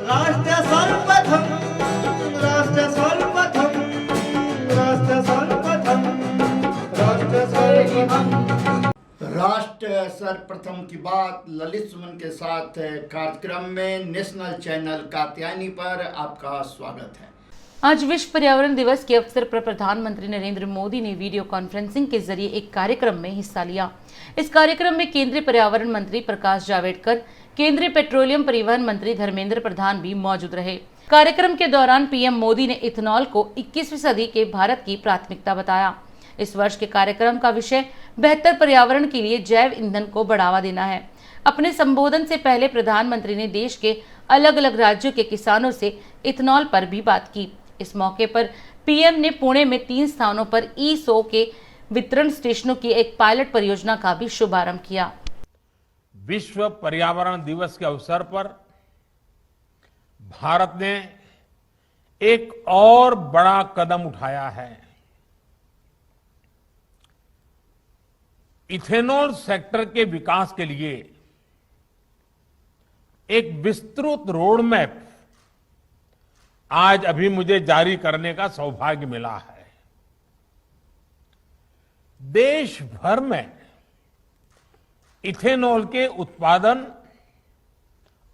राष्ट्र सर्वप्रथम राष्ट्र सर्वप्रथम राष्ट्र सर्वप्रथम राष्ट्र सर्वप्रथम राष्ट्र सर्वप्रथम की बात ललित सुमन के साथ कार्यक्रम में नेशनल चैनल कात्यायनी पर आपका स्वागत है। आज विश्व पर्यावरण दिवस के अवसर पर प्रधानमंत्री नरेंद्र मोदी ने वीडियो कॉन्फ्रेंसिंग के जरिए एक कार्यक्रम में हिस्सा लिया। इस कार्यक्रम में केंद्रीय पर्यावरण मंत्री प्रकाश जावड़ेकर, केंद्रीय पेट्रोलियम परिवहन मंत्री धर्मेंद्र प्रधान भी मौजूद रहे। कार्यक्रम के दौरान पीएम मोदी ने इथेनॉल को 21वीं सदी के भारत की प्राथमिकता बताया। इस वर्ष के कार्यक्रम का विषय बेहतर पर्यावरण के लिए जैव ईंधन को बढ़ावा देना है। अपने संबोधन से पहले प्रधानमंत्री ने देश के अलग अलग राज्यों के किसानों से इथेनॉल पर भी बात की। इस मौके पर पीएम ने पुणे में 3 स्थानों पर ई100 के वितरण स्टेशनों की एक पायलट परियोजना का भी शुभारंभ किया। विश्व पर्यावरण दिवस के अवसर पर भारत ने एक और बड़ा कदम उठाया है। इथेनॉल सेक्टर के विकास के लिए एक विस्तृत रोड मैप आज अभी मुझे जारी करने का सौभाग्य मिला है। देश भर में इथेनॉल के उत्पादन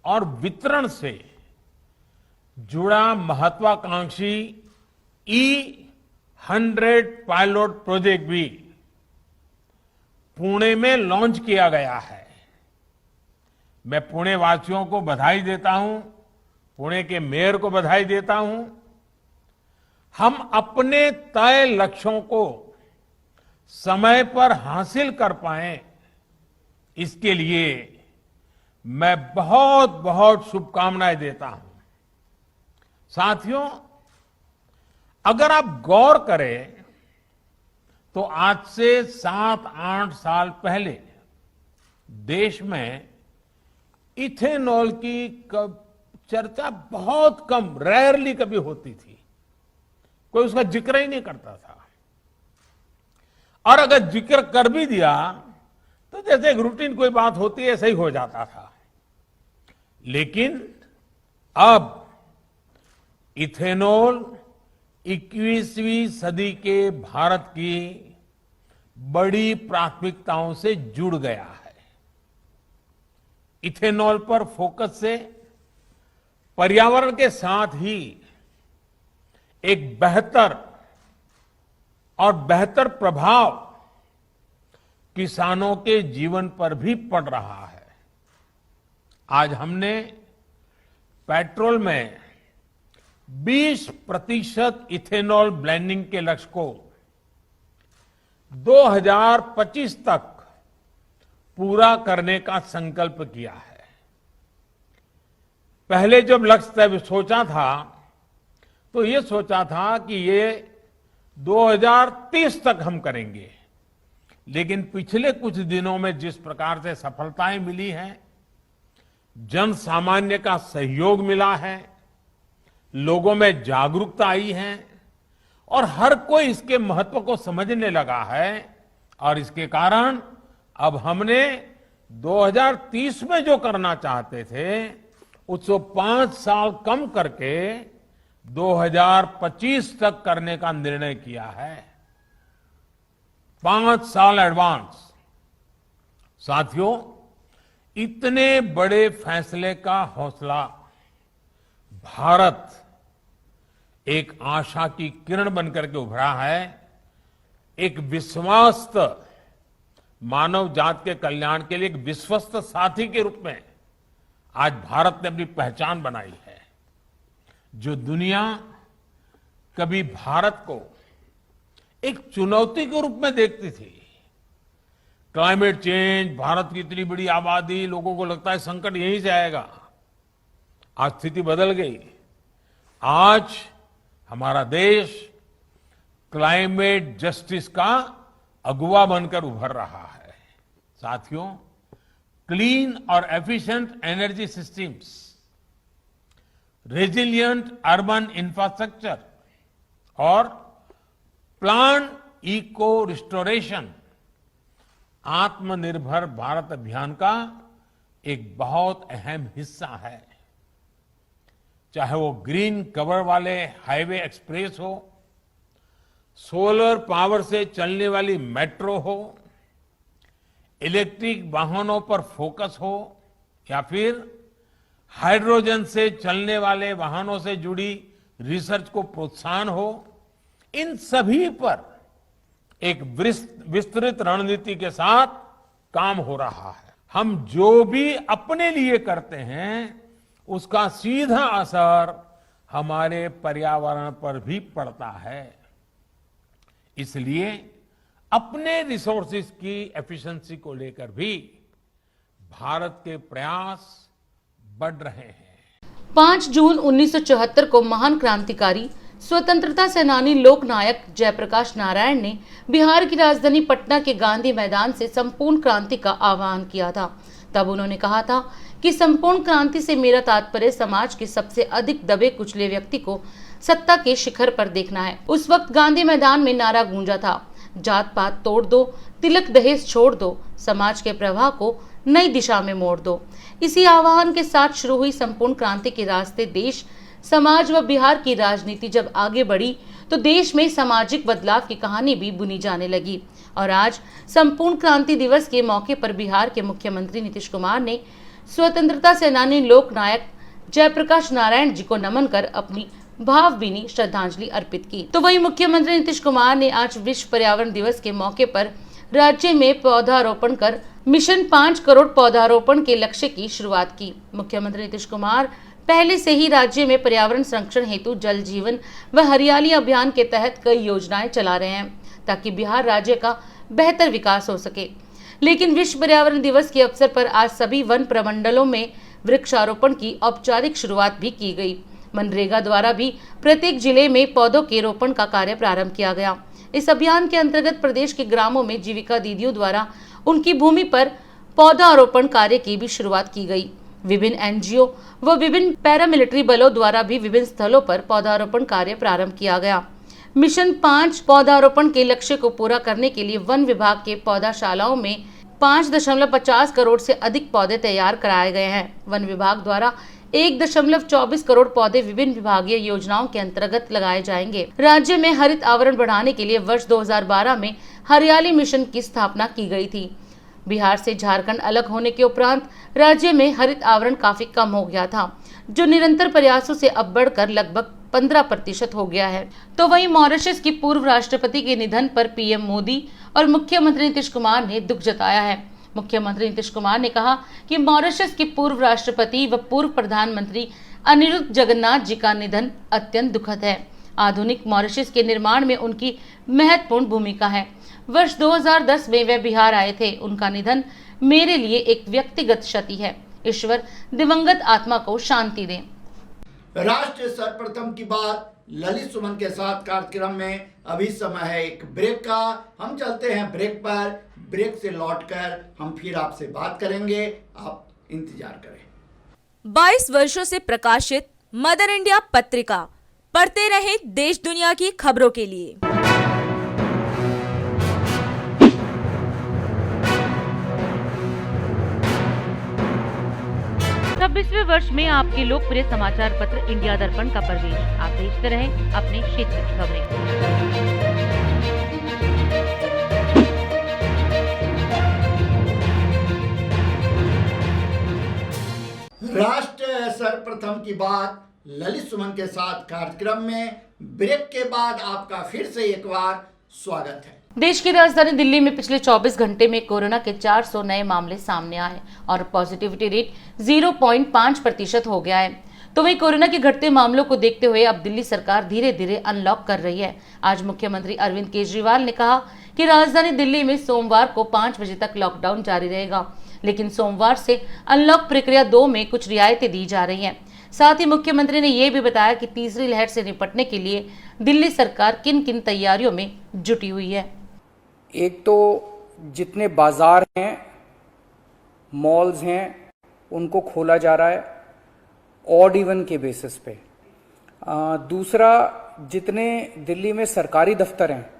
और वितरण से जुड़ा महत्वाकांक्षी E100 पायलट प्रोजेक्ट भी पुणे में लॉन्च किया गया है। मैं पुणे वासियों को बधाई देता हूं, पुणे के मेयर को बधाई देता हूं। हम अपने तय लक्ष्यों को समय पर हासिल कर पाएं, इसके लिए मैं बहुत बहुत शुभकामनाएं देता हूं। साथियों, अगर आप गौर करें तो आज से 7-8 साल पहले देश में इथेनॉल की चर्चा बहुत कम, रेयरली कभी होती थी। कोई उसका जिक्र ही नहीं करता था, और अगर जिक्र कर भी दिया तो जैसे एक रूटीन कोई बात होती है ऐसा ही हो जाता था। लेकिन अब इथेनॉल 21वीं सदी के भारत की बड़ी प्राथमिकताओं से जुड़ गया है। इथेनॉल पर फोकस से पर्यावरण के साथ ही एक बेहतर प्रभाव किसानों के जीवन पर भी पड़ रहा है। आज हमने पेट्रोल में 20% इथेनॉल ब्लेंडिंग के लक्ष्य को 2025 तक पूरा करने का संकल्प किया है। पहले जब लक्ष्य सोचा था तो ये सोचा था कि ये 2030 तक हम करेंगे, लेकिन पिछले कुछ दिनों में जिस प्रकार से सफलताएं मिली हैं, जन सामान्य का सहयोग मिला है, लोगों में जागरूकता आई है और हर कोई इसके महत्व को समझने लगा है, और इसके कारण अब हमने 2030 में जो करना चाहते थे उसको 5 साल कम करके 2025 तक करने का निर्णय किया है। 5 साल एडवांस। साथियों, इतने बड़े फैसले का हौसला भारत एक आशा की किरण बनकर के उभरा है। एक विश्वस्त मानव जात के कल्याण के लिए एक विश्वस्त साथी के रूप में आज भारत ने अपनी पहचान बनाई है। जो दुनिया कभी भारत को एक चुनौती के रूप में देखती थी, क्लाइमेट चेंज, भारत की इतनी बड़ी आबादी, लोगों को लगता है संकट यहीं से आएगा, आज स्थिति बदल गई। आज हमारा देश क्लाइमेट जस्टिस का अगुवा बनकर उभर रहा है। साथियों, क्लीन और efficient energy systems, resilient urban infrastructure और प्लांट इको रिस्टोरेशन आत्मनिर्भर भारत अभियान का एक बहुत अहम हिस्सा है। चाहे वो ग्रीन कवर वाले हाईवे एक्सप्रेस हो, सोलर पावर से चलने वाली मेट्रो हो, इलेक्ट्रिक वाहनों पर फोकस हो, या फिर हाइड्रोजन से चलने वाले वाहनों से जुड़ी रिसर्च को प्रोत्साहन हो, इन सभी पर एक विस्तृत रणनीति के साथ काम हो रहा है। हम जो भी अपने लिए करते हैं उसका सीधा असर हमारे पर्यावरण पर भी पड़ता है। इसलिए अपने रिसोर्सेज की एफिशिएंसी को लेकर भी भारत के प्रयास बढ़ रहे हैं। 5 जून 1974 को महान क्रांतिकारी स्वतंत्रता सेनानी लोकनायक जयप्रकाश नारायण ने बिहार की राजधानी पटना के गांधी मैदान से संपूर्ण क्रांति का आह्वान किया था। तब उन्होंने कहा था कि संपूर्ण क्रांति से मेरा तात्पर्य समाज के सबसे अधिक दबे कुचले व्यक्ति को सत्ता के शिखर पर देखना है। उस वक्त गांधी मैदान में नारा गूंजा था, जात पात तोड़ दो, तिलक दहेज छोड़ दो, समाज के प्रवाह को नई दिशा में मोड़ दो। इसी आह्वान के साथ शुरू हुई संपूर्ण क्रांति के रास्ते देश, समाज व बिहार की राजनीति जब आगे बढ़ी तो देश में सामाजिक बदलाव की कहानी भी बुनी जाने लगी। और आज संपूर्ण क्रांति दिवस के मौके पर बिहार के मुख्यमंत्री नीतीश कुमार ने स्वतंत्रता सेनानी लोकनायक जयप्रकाश नारायण जी को नमन कर अपनी भावभीनी श्रद्धांजलि अर्पित की। तो वहीं मुख्यमंत्री नीतीश कुमार ने आज विश्व पर्यावरण दिवस के मौके पर राज्य में पौधारोपण कर मिशन 5 करोड़ पौधारोपण के लक्ष्य की शुरुआत की। मुख्यमंत्री नीतीश कुमार पहले से ही राज्य में पर्यावरण संरक्षण हेतु जल जीवन व हरियाली अभियान के तहत कई योजनाएं चला रहे हैं ताकि बिहार राज्य का बेहतर विकास हो सके। लेकिन विश्व पर्यावरण दिवस के अवसर पर आज सभी वन प्रमंडलों में वृक्षारोपण की औपचारिक शुरुआत भी की गई। मनरेगा द्वारा भी प्रत्येक जिले में पौधों के रोपण का कार्य प्रारंभ किया गया। इस अभियान के अंतर्गत प्रदेश के ग्रामों में जीविका दीदियों द्वारा उनकी भूमि पर पौधारोपण कार्य की भी शुरुआत की गई। विभिन्न एनजीओ व विभिन्न पैरामिलिट्री बलों द्वारा भी विभिन्न स्थलों पर पौधारोपण कार्य प्रारंभ किया गया। मिशन 5 पौधारोपण के लक्ष्य को पूरा करने के लिए वन विभाग के पौधाशालाओं में 5.50 करोड़ से अधिक पौधे तैयार कराए गए हैं। वन विभाग द्वारा 1.24 करोड़ पौधे विभिन्न विभागीय योजनाओं के अंतर्गत लगाए जाएंगे। राज्य में हरित आवरण बढ़ाने के लिए वर्ष 2012 में हरियाली मिशन की स्थापना की गई थी। बिहार से झारखंड अलग होने के उपरांत राज्य में हरित आवरण काफी कम हो गया था, जो निरंतर प्रयासों से अब बढ़कर लगभग 15% हो गया है। तो वहीं मॉरिशस की पूर्व राष्ट्रपति के निधन पर पीएम मोदी और मुख्यमंत्री नीतीश कुमार ने दुख जताया है। मुख्यमंत्री नीतीश कुमार ने कहा कि मॉरिशस के पूर्व राष्ट्रपति व पूर्व प्रधानमंत्री अनिरुद्ध जगन्नाथ जी का निधन अत्यंत दुखद है। आधुनिक मॉरिशस के निर्माण में उनकी महत्वपूर्ण भूमिका है। वर्ष 2010 में वे बिहार आए थे। उनका निधन मेरे लिए एक व्यक्तिगत क्षति है। ईश्वर दिवंगत आत्मा को शांति दें। राष्ट्र सर्वप्रथम की बात ललित सुमन के साथ कार्यक्रम में अभी समय है एक ब्रेक का। हम चलते हैं ब्रेक पर। ब्रेक से लौटकर हम फिर आपसे बात करेंगे, आप इंतजार करें। 22 वर्षों से प्रकाशित मदर इंडिया पत्रिका, पढ़ते रहें देश दुनिया की खबरों के लिए। 26वें वर्ष में आपके लोकप्रिय समाचार पत्र इंडिया दर्पण का प्रवेश। आप देखते रहें अपने क्षेत्र की खबरें। राष्ट्र सर्वप्रथम की बात ललित सुमन के साथ कार्यक्रम में ब्रेक के बाद आपका फिर से एक बार स्वागत है। देश की राजधानी दिल्ली में पिछले 24 घंटे में कोरोना के 400 नए मामले सामने आए और पॉजिटिविटी रेट 0.5% हो गया है। तो वहीं कोरोना के घटते मामलों को देखते हुए अब दिल्ली सरकार धीरे धीरे अनलॉक कर रही है। आज मुख्यमंत्री अरविंद केजरीवाल ने कहा कि राजधानी दिल्ली में सोमवार को 5 बजे तक लॉकडाउन जारी रहेगा, लेकिन सोमवार से अनलॉक प्रक्रिया 2 में कुछ रियायतें दी जा रही हैं। साथ ही मुख्यमंत्री ने यह भी बताया कि तीसरी लहर से निपटने के लिए दिल्ली सरकार किन किन तैयारियों में जुटी हुई है। एक तो जितने बाजार हैं, मॉल्स हैं, उनको खोला जा रहा है ऑड इवन के बेसिस पे। दूसरा, जितने दिल्ली में सरकारी दफ्तर हैं,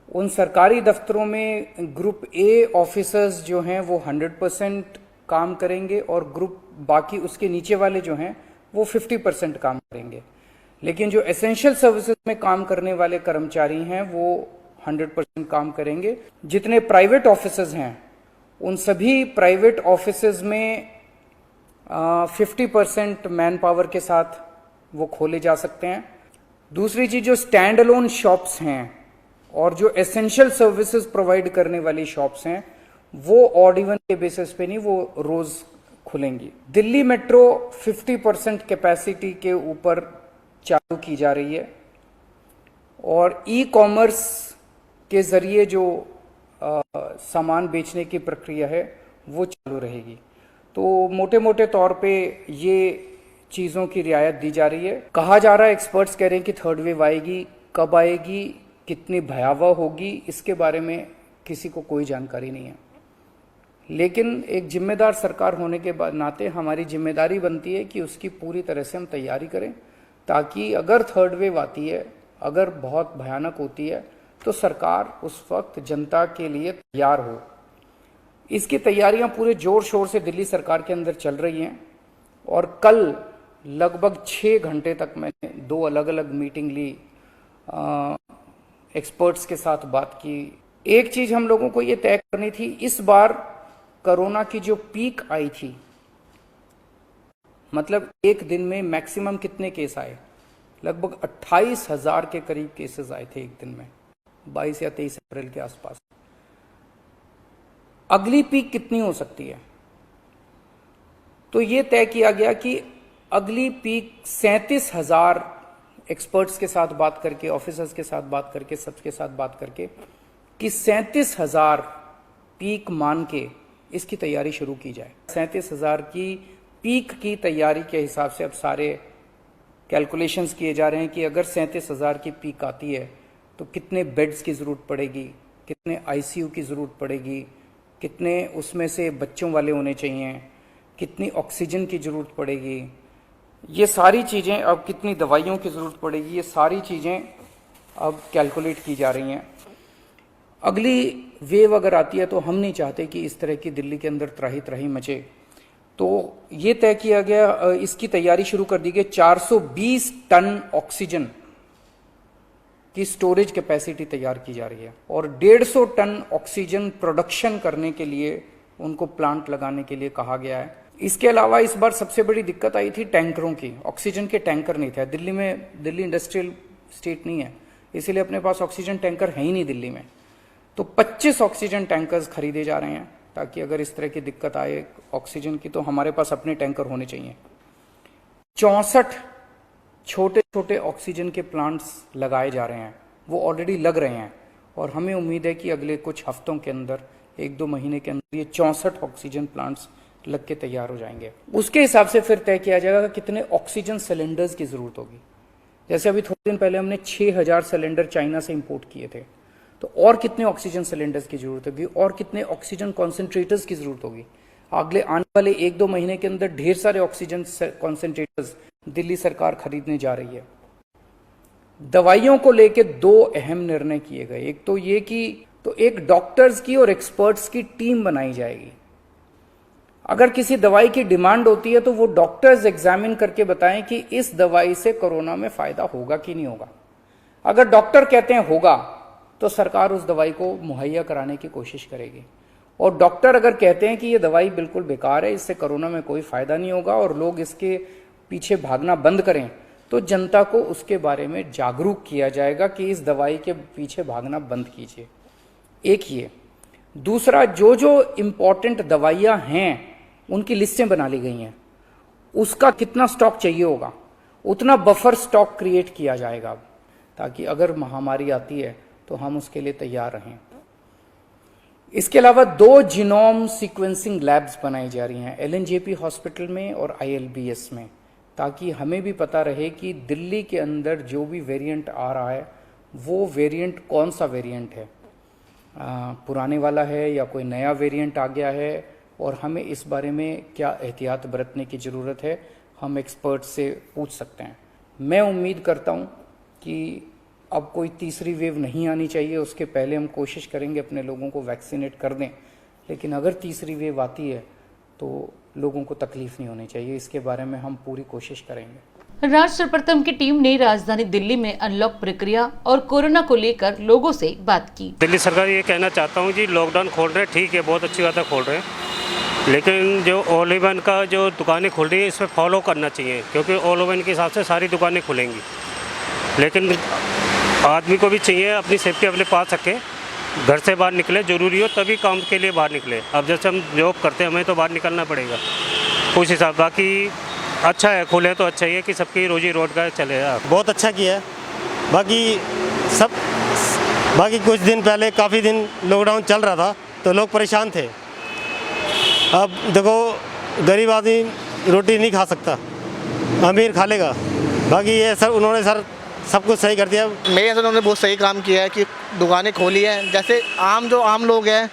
उन सरकारी दफ्तरों में ग्रुप ए ऑफिसर्स जो हैं वो 100% काम करेंगे और ग्रुप बाकी उसके नीचे वाले जो हैं वो 50% काम करेंगे, लेकिन जो एसेंशियल सर्विसेज में काम करने वाले कर्मचारी हैं वो 100% काम करेंगे। जितने प्राइवेट ऑफिसेज हैं उन सभी प्राइवेट ऑफिसेज में 50% मैन पावर के साथ वो खोले जा सकते हैं। दूसरी चीज, जो स्टैंड अलोन शॉप्स हैं और जो एसेंशियल सर्विसेज प्रोवाइड करने वाली शॉप्स हैं वो ऑड इवन के बेसिस पे नहीं, वो रोज खुलेंगी। दिल्ली मेट्रो 50% कैपेसिटी के ऊपर चालू की जा रही है और ई कॉमर्स के जरिए जो सामान बेचने की प्रक्रिया है वो चालू रहेगी। तो मोटे मोटे तौर पे ये चीज़ों की रियायत दी जा रही है। कहा जा रहा है, एक्सपर्ट्स कह रहे हैं कि थर्ड वेव आएगी, कब आएगी, कितनी भयावह होगी, इसके बारे में किसी को कोई जानकारी नहीं है। लेकिन एक जिम्मेदार सरकार होने के नाते हमारी जिम्मेदारी बनती है कि उसकी पूरी तरह से हम तैयारी करें, ताकि अगर थर्ड वेव आती है, अगर बहुत भयानक होती है, तो सरकार उस वक्त जनता के लिए तैयार हो। इसकी तैयारियां पूरे जोर शोर से दिल्ली सरकार के अंदर चल रही हैं और कल लगभग 6 घंटे तक मैंने 2 अलग अलग मीटिंग ली, एक्सपर्ट्स के साथ बात की। एक चीज हम लोगों को ये तय करनी थी, इस बार कोरोना की जो पीक आई थी, मतलब एक दिन में मैक्सिमम कितने केस आए, लगभग 28,000 के करीब केसेस आए थे एक दिन में, 22 या 23 अप्रैल के आसपास। अगली पीक कितनी हो सकती है? तो ये तय किया गया कि अगली पीक 37,000, एक्सपर्ट्स के साथ बात करके, ऑफिसर्स के साथ बात करके, सबके साथ बात करके, कि 37,000 पीक मान के इसकी तैयारी शुरू की जाए। 37,000 की पीक की तैयारी के हिसाब से अब सारे कैलकुलेशंस किए जा रहे हैं कि अगर 37,000 की पीक आती है तो कितने बेड्स की ज़रूरत पड़ेगी, कितने आईसीयू की ज़रूरत पड़ेगी, कितने उसमें से बच्चों वाले होने चाहिए, कितनी ऑक्सीजन की ज़रूरत पड़ेगी, ये सारी चीज़ें, अब कितनी दवाइयों की ज़रूरत पड़ेगी, ये सारी चीज़ें अब कैलकुलेट की जा रही हैं। अगली वेव अगर आती है तो हम नहीं चाहते कि इस तरह की दिल्ली के अंदर त्राही त्राही मचे, तो ये तय किया गया, इसकी तैयारी शुरू कर दी गई। 420 टन ऑक्सीजन की स्टोरेज कैपेसिटी तैयार की जा रही है और 150 टन ऑक्सीजन प्रोडक्शन करने के लिए उनको प्लांट लगाने के लिए कहा गया है। इसके अलावा इस बार सबसे बड़ी दिक्कत आई थी टैंकरों की, ऑक्सीजन के टैंकर नहीं थे दिल्ली में। दिल्ली इंडस्ट्रियल स्टेट नहीं है, इसीलिए अपने पास ऑक्सीजन टैंकर है ही नहीं दिल्ली में। तो 25 ऑक्सीजन टैंकर्स खरीदे जा रहे हैं ताकि अगर इस तरह की दिक्कत आए ऑक्सीजन की तो हमारे पास अपने टैंकर होने चाहिए। 64 छोटे छोटे ऑक्सीजन के प्लांट्स लगाए जा रहे हैं, वो ऑलरेडी लग रहे हैं और हमें उम्मीद है कि अगले कुछ हफ्तों के अंदर, 1-2 महीने के अंदर ये 64 ऑक्सीजन प्लांट्स लग के तैयार हो जाएंगे। उसके हिसाब से फिर तय किया जाएगा कितने ऑक्सीजन सिलेंडर्स की जरूरत होगी। जैसे अभी थोड़े दिन पहले हमने 6,000 सिलेंडर चाइना से इंपोर्ट किए थे, तो और कितने ऑक्सीजन सिलेंडर्स की जरूरत होगी और कितने ऑक्सीजन कॉन्सेंट्रेटर्स की जरूरत होगी। अगले आने वाले 1-2 महीने के अंदर ढेर सारे ऑक्सीजन कॉन्सेंट्रेटर्स दिल्ली सरकार खरीदने जा रही है। दवाइयों को लेकर 2 अहम निर्णय किए गए। एक तो ये कि एक डॉक्टर्स की और एक्सपर्ट्स की टीम बनाई जाएगी। अगर किसी दवाई की डिमांड होती है तो वो डॉक्टर्स एग्जामिन करके बताएं कि इस दवाई से कोरोना में फायदा होगा कि नहीं होगा। अगर डॉक्टर कहते हैं होगा तो सरकार उस दवाई को मुहैया कराने की कोशिश करेगी, और डॉक्टर अगर कहते हैं कि ये दवाई बिल्कुल बेकार है, इससे कोरोना में कोई फायदा नहीं होगा और लोग इसके पीछे भागना बंद करें, तो जनता को उसके बारे में जागरूक किया जाएगा कि इस दवाई के पीछे भागना बंद कीजिए। एक ये। दूसरा, जो इंपॉर्टेंट दवाइयां हैं उनकी लिस्टें बना ली गई हैं, उसका कितना स्टॉक चाहिए होगा उतना बफर स्टॉक क्रिएट किया जाएगा, ताकि अगर महामारी आती है तो हम उसके लिए तैयार रहें। इसके अलावा 2 जीनोम सीक्वेंसिंग लैब्स बनाई जा रही हैं LNJP हॉस्पिटल में और ILBS में, ताकि हमें भी पता रहे कि दिल्ली के अंदर जो भी वेरिएंट आ रहा है वो वेरिएंट कौन सा वेरिएंट है, पुराने वाला है या कोई नया वेरिएंट आ गया है, और हमें इस बारे में क्या एहतियात बरतने की ज़रूरत है, हम एक्सपर्ट से पूछ सकते हैं। मैं उम्मीद करता हूं कि अब कोई तीसरी वेव नहीं आनी चाहिए, उसके पहले हम कोशिश करेंगे अपने लोगों को वैक्सीनेट कर दें। लेकिन अगर तीसरी वेव आती है तो लोगों को तकलीफ नहीं होनी चाहिए। इसके बारे में हम पूरी कोशिश करेंगे। राष्ट्र सर्वप्रथम की टीम ने राजधानी दिल्ली में अनलॉक प्रक्रिया और कोरोना को लेकर लोगों से बात की। दिल्ली सरकार ये कहना चाहता हूँ जी, लॉकडाउन खोल रहे हैं, ठीक है, बहुत अच्छी बात है खोल रहे हैं, लेकिन जो ऑल इवन का जो दुकानें खुल रही है इसमें फॉलो करना चाहिए, क्योंकि ऑल इवन के हिसाब से सारी दुकानें खुलेंगी। लेकिन आदमी को भी चाहिए अपनी सेफ्टी अपने पास रखें, घर से बाहर निकले, ज़रूरी हो तभी काम के लिए बाहर निकले। अब जैसे हम जॉब करते हैं, हमें तो बाहर निकलना पड़ेगा उस हिसाब। बाकी अच्छा है, खुले तो अच्छा ही है कि सबकी रोजी रोजगार चलेगा। बहुत अच्छा किया है। बाकी कुछ दिन पहले काफ़ी दिन लॉकडाउन चल रहा था तो लोग परेशान थे। अब देखो, गरीब आदमी रोटी नहीं खा सकता, अमीर खा लेगा। बाकी ये सर उन्होंने सब कुछ सही कर दिया। मेरे हिसाब से उन्होंने बहुत सही काम किया है कि दुकानें खोली हैं। जैसे जो आम लोग हैं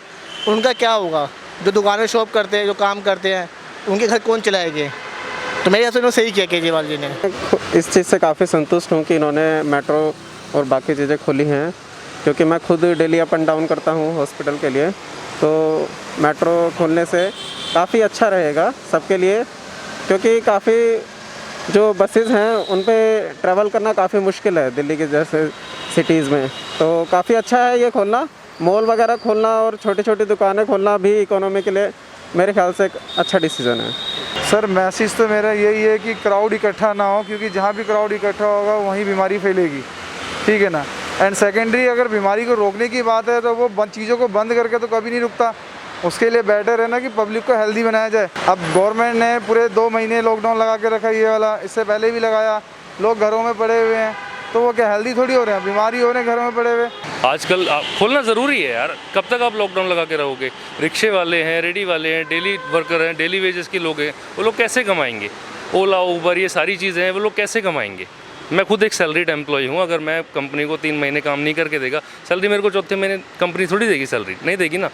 उनका क्या होगा, जो दुकानें शॉप करते हैं, जो काम करते हैं, उनके घर कौन चलाएंगे? तो मेरे हिसाब से उन्होंने सही किया केजरीवाल जी ने। इस चीज़ से काफ़ी संतुष्ट हूँ कि इन्होंने मेट्रो और बाकी चीज़ें खोली हैं, क्योंकि मैं खुद डेली अप एंड डाउन करता हूँ हॉस्पिटल के लिए। तो मेट्रो खोलने से काफ़ी अच्छा रहेगा सबके लिए, क्योंकि काफ़ी जो बसेस हैं उन पे ट्रैवल करना काफ़ी मुश्किल है दिल्ली के जैसे सिटीज़ में। तो काफ़ी अच्छा है ये खोलना, मॉल वगैरह खोलना और छोटी छोटी दुकानें खोलना भी इकोनॉमी के लिए मेरे ख्याल से एक अच्छा डिसीज़न है। सर मैसेज तो मेरा यही है कि क्राउड इकट्ठा ना हो, क्योंकि जहाँ भी क्राउड इकट्ठा होगा वहीं बीमारी फैलेगी, ठीक है ना। एंड सेकेंडरी, अगर बीमारी को रोकने की बात है तो वो चीज़ों को बंद करके तो कभी नहीं रुकता। उसके लिए बेटर है ना कि पब्लिक को हेल्दी बनाया जाए। अब गवर्नमेंट ने पूरे 2 महीने लॉकडाउन लगा के रखा, ये वाला इससे पहले भी लगाया, लोग घरों में पड़े हुए हैं, तो वो क्या हेल्दी थोड़ी हो रहे हैं, बीमारी हो रहे हैं घरों में पड़े हुए। आजकल खोलना ज़रूरी है यार, कब तक आप लॉकडाउन लगा के रहोगे? रिक्शे वाले हैं, रेडी वाले हैं, डेली वर्कर हैं, डेली वेजेस के लोग हैं, वो लोग कैसे कमाएंगे? ओला उबर ये सारी चीज़ें हैं, वो लोग कैसे कमाएंगे? मैं खुद एक सैलरीड एम्प्लॉय हूँ। अगर मैं कंपनी को 3 महीने काम नहीं करके देगा सैलरी, मेरे को चौथे महीने कंपनी थोड़ी देगी सैलरी, नहीं देगी ना।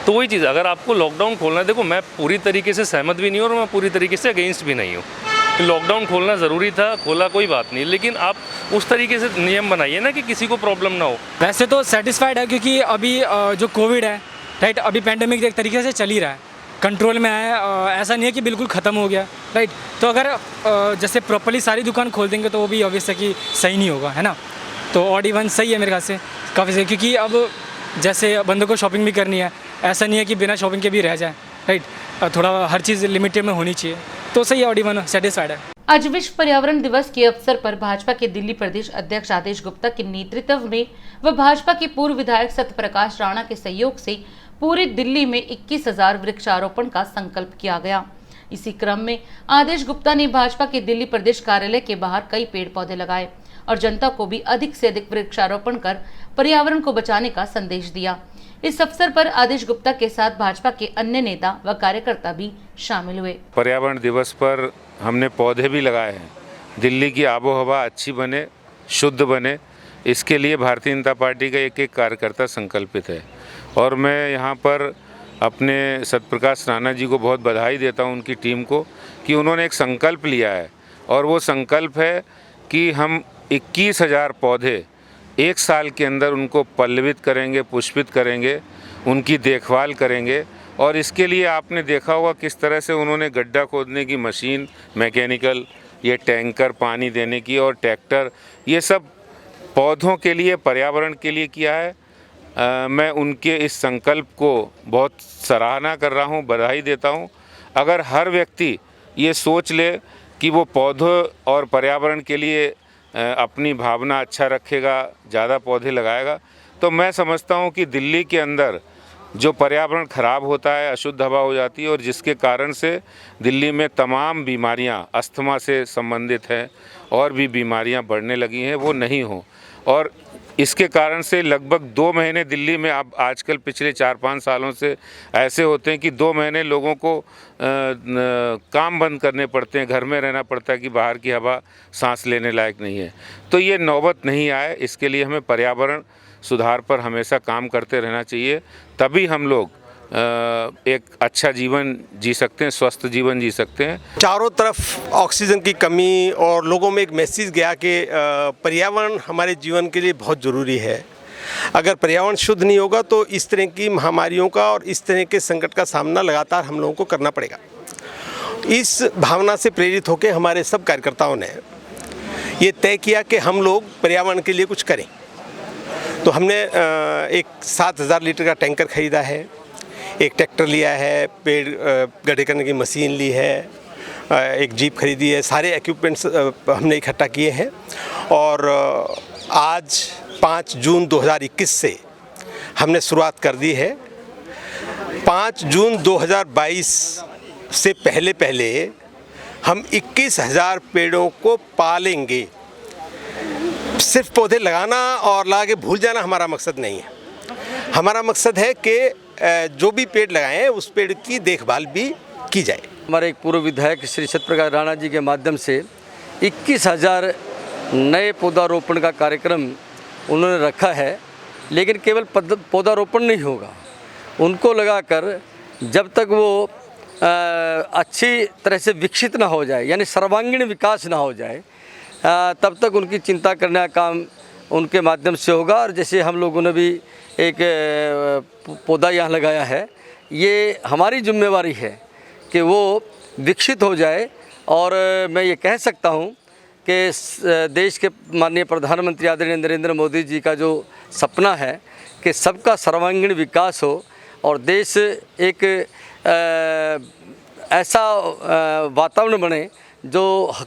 तो वही चीज़, अगर आपको लॉकडाउन खोलना है, देखो मैं पूरी तरीके से सहमत भी नहीं हूँ और मैं पूरी तरीके से अगेंस्ट भी नहीं हूँ। लॉकडाउन खोलना ज़रूरी था, खोला कोई बात नहीं, लेकिन आप उस तरीके से नियम बनाइए ना कि किसी को प्रॉब्लम ना हो। वैसे तो सेटिस्फाइड है, क्योंकि अभी जो कोविड है, राइट, अभी पैंडेमिक एक तरीके से चल ही रहा है, कंट्रोल में आया है, ऐसा नहीं है कि बिल्कुल ख़त्म हो गया, राइट। तो अगर जैसे प्रॉपर्ली सारी दुकान खोल देंगे तो वो भी ऑब्वियस है कि सही नहीं होगा, है ना। तो ऑड इवन सही है मेरे ख्याल से काफ़ी सही, क्योंकि अब जैसे बंदों को शॉपिंग भी करनी है, ऐसा नहीं है कि बिना शॉपिंग के भी रह जाए, राइट। थोड़ा हर चीज़ लिमिटेड में होनी चाहिए, तो सही है, ऑड इवन सेटिस्फाइड है। आज विश्व पर्यावरण दिवस के अवसर पर भाजपा के दिल्ली प्रदेश अध्यक्ष आदेश गुप्ता के नेतृत्व में व भाजपा के पूर्व विधायक सत्यप्रकाश राणा के सहयोग से पूरे दिल्ली में 21,000 वृक्षारोपण का संकल्प किया गया। इसी क्रम में आदेश गुप्ता ने भाजपा के दिल्ली प्रदेश कार्यालय के बाहर कई पेड़ पौधे लगाए और जनता को भी अधिक से अधिक वृक्षारोपण कर पर्यावरण को बचाने का संदेश दिया। इस अवसर पर आदेश गुप्ता के साथ भाजपा के अन्य नेता व कार्यकर्ता भी शामिल हुए। पर्यावरण दिवस पर हमने पौधे भी लगाए हैं। दिल्ली की आबोहवा अच्छी बने, शुद्ध बने, इसके लिए भारतीय जनता पार्टी का एक एक कार्यकर्ता संकल्पित है। और मैं यहाँ पर अपने सत्यप्रकाश राणा जी को बहुत बधाई देता हूँ, उनकी टीम को, कि उन्होंने एक संकल्प लिया है और वो संकल्प है कि हम 21,000 पौधे 1 साल के अंदर उनको पल्लवित करेंगे, पुष्पित करेंगे, उनकी देखभाल करेंगे। और इसके लिए आपने देखा होगा किस तरह से उन्होंने गड्ढा खोदने की मशीन, मैकेनिकल, ये टैंकर पानी देने की और ट्रैक्टर, ये सब पौधों के लिए, पर्यावरण के लिए किया है। मैं उनके इस संकल्प को बहुत सराहना कर रहा हूँ, बधाई देता हूँ। अगर हर व्यक्ति ये सोच ले कि वो पौधों और पर्यावरण के लिए अपनी भावना अच्छा रखेगा, ज़्यादा पौधे लगाएगा, तो मैं समझता हूँ कि दिल्ली के अंदर जो पर्यावरण ख़राब होता है, अशुद्ध हवा हो जाती है और जिसके कारण से दिल्ली में तमाम बीमारियाँ अस्थमा से संबंधित हैं और भी बीमारियाँ बढ़ने लगी हैं, वो नहीं हो। और इसके कारण से लगभग 2 महीने दिल्ली में अब आजकल पिछले 4-5 सालों से ऐसे होते हैं कि 2 महीने लोगों को काम बंद करने पड़ते हैं, घर में रहना पड़ता है कि बाहर की हवा सांस लेने लायक नहीं है। तो ये नौबत नहीं आए, इसके लिए हमें पर्यावरण सुधार पर हमेशा काम करते रहना चाहिए, तभी हम लोग एक अच्छा जीवन जी सकते हैं, स्वस्थ जीवन जी सकते हैं। चारों तरफ ऑक्सीजन की कमी और लोगों में एक मैसेज गया कि पर्यावरण हमारे जीवन के लिए बहुत ज़रूरी है। अगर पर्यावरण शुद्ध नहीं होगा तो इस तरह की महामारियों का और इस तरह के संकट का सामना लगातार हम लोगों को करना पड़ेगा। इस भावना से प्रेरित होकर हमारे सब कार्यकर्ताओं ने ये तय किया कि हम लोग पर्यावरण के लिए कुछ करें। तो हमने एक 7,000 लीटर का टैंकर खरीदा है, एक ट्रैक्टर लिया है, पेड़ गड्ढे करने की मशीन ली है, एक जीप खरीदी है, सारे इक्विपमेंट्स हमने इकट्ठा किए हैं। और आज 5 जून 2021 से हमने शुरुआत कर दी है। 5 जून 2022 से पहले हम 21,000 पेड़ों को पालेंगे। सिर्फ पौधे लगाना और लगा के भूल जाना हमारा मकसद नहीं है। हमारा मकसद है कि जो भी पेड़ लगाए हैं उस पेड़ की देखभाल भी की जाए। हमारे एक पूर्व विधायक श्री सत्यप्रकाश राणा जी के माध्यम से 21,000 नए पौधारोपण का कार्यक्रम उन्होंने रखा है। लेकिन केवल पौधारोपण नहीं होगा, उनको लगाकर जब तक वो अच्छी तरह से विकसित ना हो जाए, यानी सर्वांगीण विकास ना हो जाए, तब तक उनकी चिंता करने का काम उनके माध्यम से होगा। और जैसे हम लोगों ने भी एक पौधा यहाँ लगाया है, ये हमारी जिम्मेवारी है कि वो विकसित हो जाए। और मैं ये कह सकता हूँ कि देश के माननीय प्रधानमंत्री आदरणीय नरेंद्र मोदी जी का जो सपना है कि सबका सर्वांगीण विकास हो और देश एक ऐसा वातावरण बने जो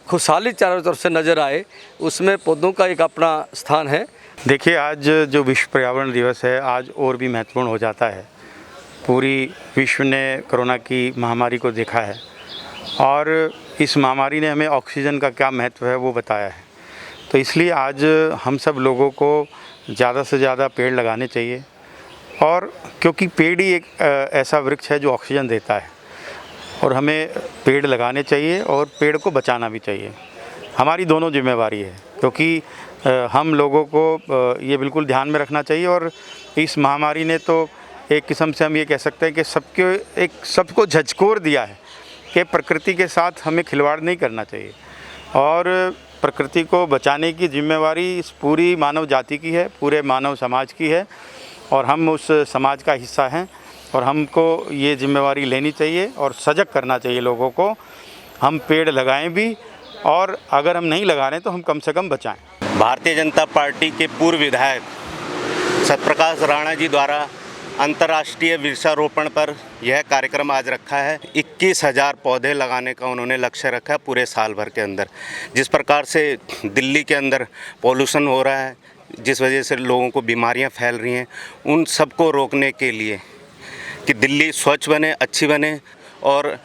खुशहाली चारों तरफ से नज़र आए, उसमें पौधों का एक अपना स्थान है। देखिए, आज जो विश्व पर्यावरण दिवस है, आज और भी महत्वपूर्ण हो जाता है। पूरी विश्व ने कोरोना की महामारी को देखा है और इस महामारी ने हमें ऑक्सीजन का क्या महत्व है वो बताया है। तो इसलिए आज हम सब लोगों को ज़्यादा से ज़्यादा पेड़ लगाने चाहिए। और क्योंकि पेड़ ही एक ऐसा वृक्ष है जो ऑक्सीजन देता है और हमें पेड़ लगाने चाहिए और पेड़ को बचाना भी चाहिए। हमारी दोनों जिम्मेवारी है, क्योंकि हम लोगों को ये बिल्कुल ध्यान में रखना चाहिए। और इस महामारी ने तो एक किस्म से हम ये कह सकते हैं कि सबको झकझोर दिया है कि प्रकृति के साथ हमें खिलवाड़ नहीं करना चाहिए और प्रकृति को बचाने की जिम्मेवारी इस पूरी मानव जाति की है, पूरे मानव समाज की है और हम उस समाज का हिस्सा हैं और हमको ये जिम्मेवारी लेनी चाहिए और सजग करना चाहिए लोगों को। हम पेड़ लगाएं भी और अगर हम नहीं लगा रहे तो हम कम से कम बचाएं। भारतीय जनता पार्टी के पूर्व विधायक सत्यप्रकाश राणा जी द्वारा अंतर्राष्ट्रीय वृक्षारोपण पर यह कार्यक्रम आज रखा है। 21,000 पौधे लगाने का उन्होंने लक्ष्य रखा है पूरे साल भर के अंदर। जिस प्रकार से दिल्ली के अंदर पॉल्यूशन हो रहा है, जिस वजह से लोगों को बीमारियां फैल रही हैं, उन सबको रोकने के लिए कि दिल्ली स्वच्छ बने, अच्छी बने और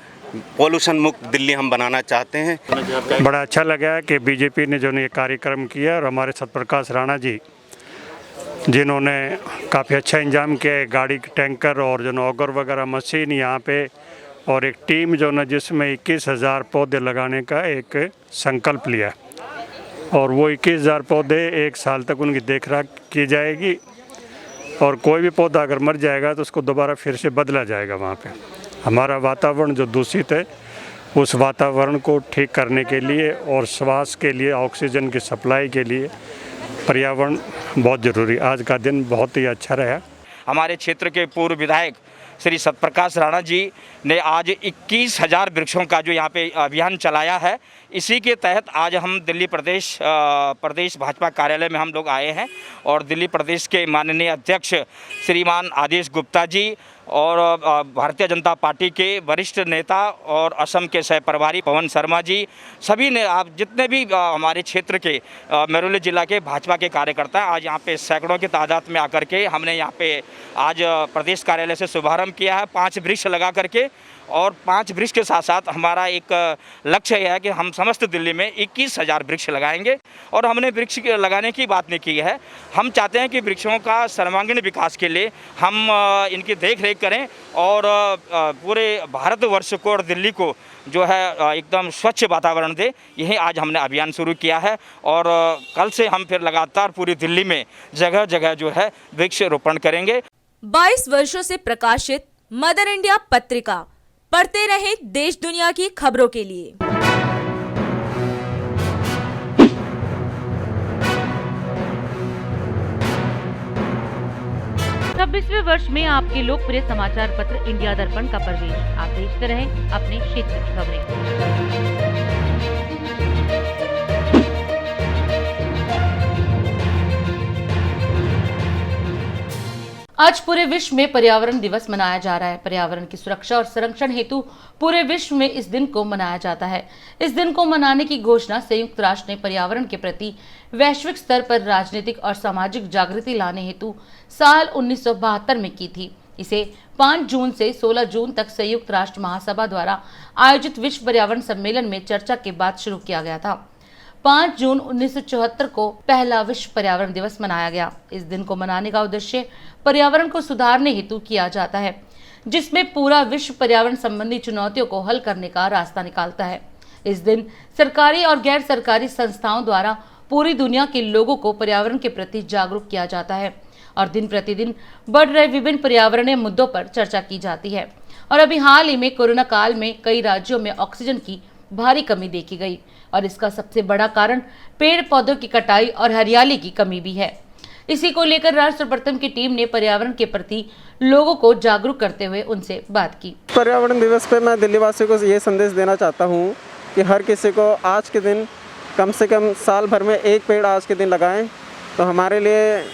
पॉल्यूशन मुक्त दिल्ली हम बनाना चाहते हैं। बड़ा अच्छा लगा है कि बीजेपी ने जो ये कार्यक्रम किया और हमारे सत्यप्रकाश राणा जी जिन्होंने काफ़ी अच्छा इंतजाम किया है, गाड़ी टैंकर और जो ऑगर वगैरह मशीन यहाँ पे और एक टीम जो न जिसमें 21,000 पौधे लगाने का एक संकल्प लिया और वो 21,000 पौधे 1 साल तक उनकी देखरेख की जाएगी और कोई भी पौधा अगर मर जाएगा तो उसको दोबारा फिर से बदला जाएगा। वहाँ पे हमारा वातावरण जो दूषित है उस वातावरण को ठीक करने के लिए और श्वास के लिए, ऑक्सीजन की सप्लाई के लिए पर्यावरण बहुत ज़रूरी। आज का दिन बहुत ही अच्छा रहा। हमारे क्षेत्र के पूर्व विधायक श्री सत्यप्रकाश राणा जी ने आज 21,000 वृक्षों का जो यहाँ पे अभियान चलाया है, इसी के तहत आज हम दिल्ली प्रदेश भाजपा कार्यालय में हम लोग आए हैं और दिल्ली प्रदेश के माननीय अध्यक्ष श्रीमान आदेश गुप्ता जी और भारतीय जनता पार्टी के वरिष्ठ नेता और असम के सह प्रभारी पवन शर्मा जी, सभी ने आप जितने भी हमारे क्षेत्र के मेरुली जिला के भाजपा के कार्यकर्ता आज यहाँ पे सैकड़ों की तादाद में आकर के हमने यहाँ पे आज प्रदेश कार्यालय से शुभारंभ किया है 5 वृक्ष लगा करके। और 5 वृक्ष के साथ साथ हमारा एक लक्ष्य यह है कि हम समस्त दिल्ली में 21,000 वृक्ष लगाएंगे। और हमने वृक्ष लगाने की बात नहीं की है, हम चाहते हैं कि वृक्षों का सर्वांगीण विकास के लिए हम इनकी देख रेख करें और पूरे भारतवर्ष को और दिल्ली को जो है एकदम स्वच्छ वातावरण दे। यही आज हमने अभियान शुरू किया है और कल से हम फिर लगातार पूरी दिल्ली में जगह जगह जो है वृक्ष रोपण करेंगे। 22 वर्षों से प्रकाशित मदर इंडिया पत्रिका, पढ़ते रहें देश दुनिया की खबरों के लिए। 26वें वर्ष में आपके लोकप्रिय समाचार पत्र इंडिया दर्पण का प्रवेश। आप देखते रहें अपने क्षेत्र की खबरें। आज पूरे विश्व में पर्यावरण दिवस मनाया जा रहा है। पर्यावरण की सुरक्षा और संरक्षण हेतु पूरे विश्व में इस दिन को मनाया जाता है। इस दिन को मनाने की घोषणा संयुक्त राष्ट्र ने पर्यावरण के प्रति वैश्विक स्तर पर राजनीतिक और सामाजिक जागृति लाने हेतु साल 1972 में की थी। इसे 5 जून से 16 जून तक संयुक्त राष्ट्र महासभा द्वारा आयोजित विश्व पर्यावरण सम्मेलन में चर्चा के बाद शुरू किया गया था। 5 जून 1974 को पहला विश्व पर्यावरण दिवस मनाया गया। इस दिन को मनाने का उद्देश्य पर्यावरण को सुधारने हेतु किया जाता है, जिसमें पूरा विश्व पर्यावरण संबंधी चुनौतियों को हल करने का रास्ता निकालता है। इस दिन सरकारी और गैर सरकारी संस्थाओं द्वारा पूरी दुनिया के लोगों को पर्यावरण के प्रति जागरूक किया जाता है और दिन प्रतिदिन बढ़ रहे विभिन्न पर्यावरणीय मुद्दों पर चर्चा की जाती है। और अभी हाल ही में कोरोना काल में कई राज्यों में ऑक्सीजन की भारी कमी देखी गई और इसका सबसे बड़ा कारण पेड़ पौधों की कटाई और हरियाली की कमी भी है। इसी को लेकर राष्ट्र प्रथम की टीम ने पर्यावरण के प्रति लोगों को जागरूक करते हुए उनसे बात की। पर्यावरण दिवस पे मैं दिल्ली वासियों को ये संदेश देना चाहता हूँ कि हर किसी को आज के दिन कम से कम साल भर में एक पेड़ आज के दिन लगाएं। तो हमारे लिए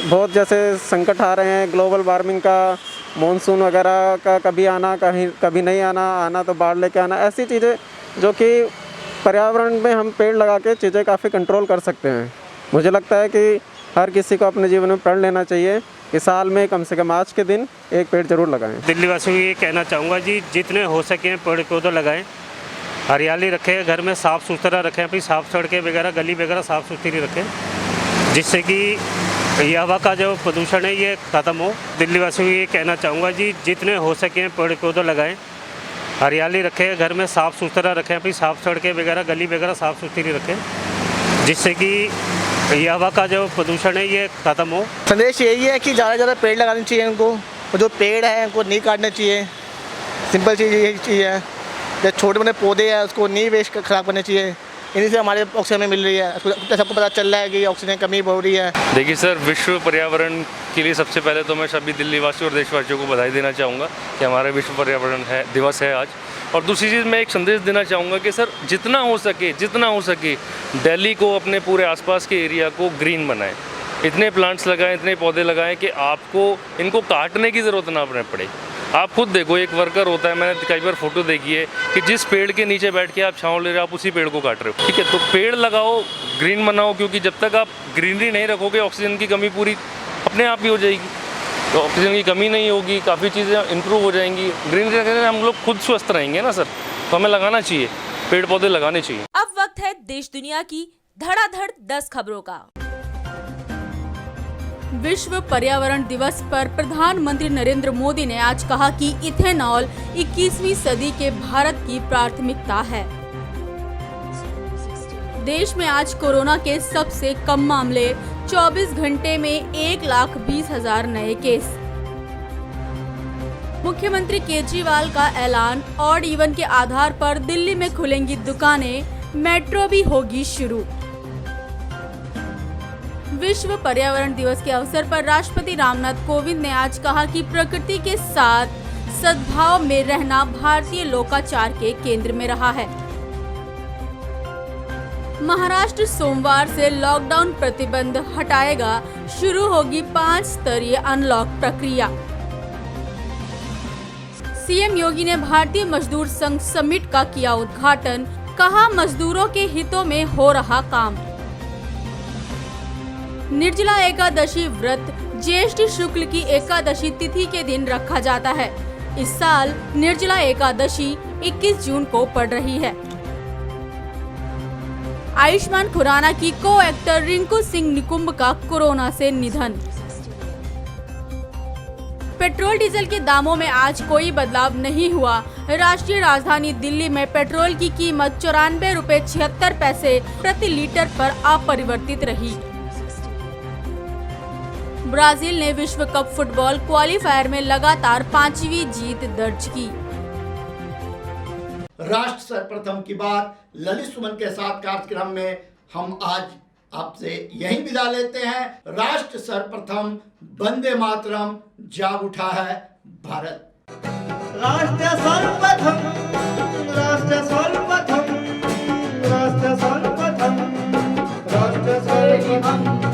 बहुत जैसे संकट आ रहे हैं, ग्लोबल वार्मिंग का, मॉनसून वगैरह का कभी आना कभी नहीं आना तो बाढ़ लेके आना, ऐसी चीज़ें जो कि पर्यावरण में हम पेड़ लगा के चीज़ें काफ़ी कंट्रोल कर सकते हैं। मुझे लगता है कि हर किसी को अपने जीवन में प्रण लेना चाहिए कि साल में कम से कम आज के दिन एक पेड़ जरूर लगाएं। दिल्ली वासियों को ये कहना चाहूँगा जी, जितने हो सके पेड़ पौधे लगाएं, हरियाली रखें, घर में साफ़ सुथरा रखें, अपनी साफ सड़कें वगैरह गली वगैरह साफ़ सुथरी रखें, जिससे कि ये हवा का जो प्रदूषण है ये ख़त्म हो। दिल्ली वासियों को ये कहना चाहूँगा जी, जितने हो सके पेड़ पौधे लगाएं, हरियाली रखें, घर में साफ़ सुथरा रखें, अपनी साफ सड़कें वगैरह गली वगैरह साफ़ सुथरी रखें, जिससे कि ये हवा का जो प्रदूषण है ये ख़त्म हो। संदेश यही है कि ज़्यादा से ज़्यादा पेड़ लगाने चाहिए उनको, और जो पेड़ हैं उनको नहीं काटना चाहिए। सिंपल चीज़ यही चीज़ है। जो छोटे मोटे पौधे हैं उसको नहीं वेस्ट ख़राब करना चाहिए। इन्हीं से हमारे ऑक्सीजन मिल रही है। सबको पता चल रहा है कि ऑक्सीजन कमी हो रही है। देखिए सर, विश्व पर्यावरण के लिए सबसे पहले तो मैं सभी दिल्ली वासियों और देशवासियों को बधाई देना चाहूँगा कि हमारा विश्व पर्यावरण दिवस है आज। और दूसरी चीज़ मैं एक संदेश देना चाहूँगा कि सर जितना हो सके दिल्ली को, अपने पूरे आसपास के एरिया को ग्रीन बनाएं। इतने प्लांट्स लगाएं, इतने पौधे लगाएं कि आपको इनको काटने की ज़रूरत ना पड़े। आप खुद देखो, एक वर्कर होता है, मैंने कई बार फोटो देखी है कि जिस पेड़ के नीचे बैठ के आप छांव ले रहे हो, आप उसी पेड़ को काट रहे हो। ठीक है, तो पेड़ लगाओ, ग्रीन बनाओ, क्योंकि जब तक आप ग्रीनरी नहीं रखोगे ऑक्सीजन की कमी पूरी अपने आप ही हो जाएगी। तो ऑक्सीजन की कमी नहीं होगी, काफ़ी चीज़ें इंप्रूव हो जाएंगी। ग्रीनरी रखने से हम लोग खुद स्वस्थ रहेंगे ना सर। तो हमें लगाना चाहिए, पेड़ पौधे लगाने चाहिए। अब वक्त है देश दुनिया की धड़ाधड़ 10 खबरों का। विश्व पर्यावरण दिवस पर प्रधानमंत्री नरेंद्र मोदी ने आज कहा कि इथेनॉल 21वीं सदी के भारत की प्राथमिकता है। देश में आज कोरोना के सबसे कम मामले, 24 घंटे में 1,20,000 नए केस। मुख्यमंत्री केजरीवाल का ऐलान, ऑड इवन के आधार पर दिल्ली में खुलेंगी दुकानें, मेट्रो भी होगी शुरू। विश्व पर्यावरण दिवस के अवसर पर राष्ट्रपति रामनाथ कोविंद ने आज कहा कि प्रकृति के साथ सद्भाव में रहना भारतीय लोकाचार के केंद्र में रहा है। महाराष्ट्र सोमवार से लॉकडाउन प्रतिबंध हटाएगा, शुरू होगी 5 स्तरीय अनलॉक प्रक्रिया। सीएम योगी ने भारतीय मजदूर संघ समिट का किया उद्घाटन, कहा मजदूरों के हितों में हो रहा काम। निर्जला एकादशी व्रत ज्येष्ठ शुक्ल की एकादशी तिथि के दिन रखा जाता है। इस साल निर्जला एकादशी 21 जून को पड़ रही है। आयुष्मान खुराना की को एक्टर रिंकू सिंह निकुंब का कोरोना से निधन। पेट्रोल डीजल के दामों में आज कोई बदलाव नहीं हुआ। राष्ट्रीय राजधानी दिल्ली में पेट्रोल की कीमत 94 रुपए 76 पैसे प्रति लीटर पर अपरिवर्तित रही। ब्राजील ने विश्व कप फुटबॉल क्वालीफायर में लगातार 5वीं जीत दर्ज की। राष्ट्र सर्वप्रथम की बात ललित सुमन के साथ कार्यक्रम में हम आज आपसे यहीं विदा लेते हैं। राष्ट्र सर्वप्रथम, वंदे मातरम, जाग उठा है भारत। राष्ट्र सर्वप्रथम, राष्ट्र सर्वप्रथम, राष्ट्र सर्वप्रथम, राष्ट्र सर्वप्रथम।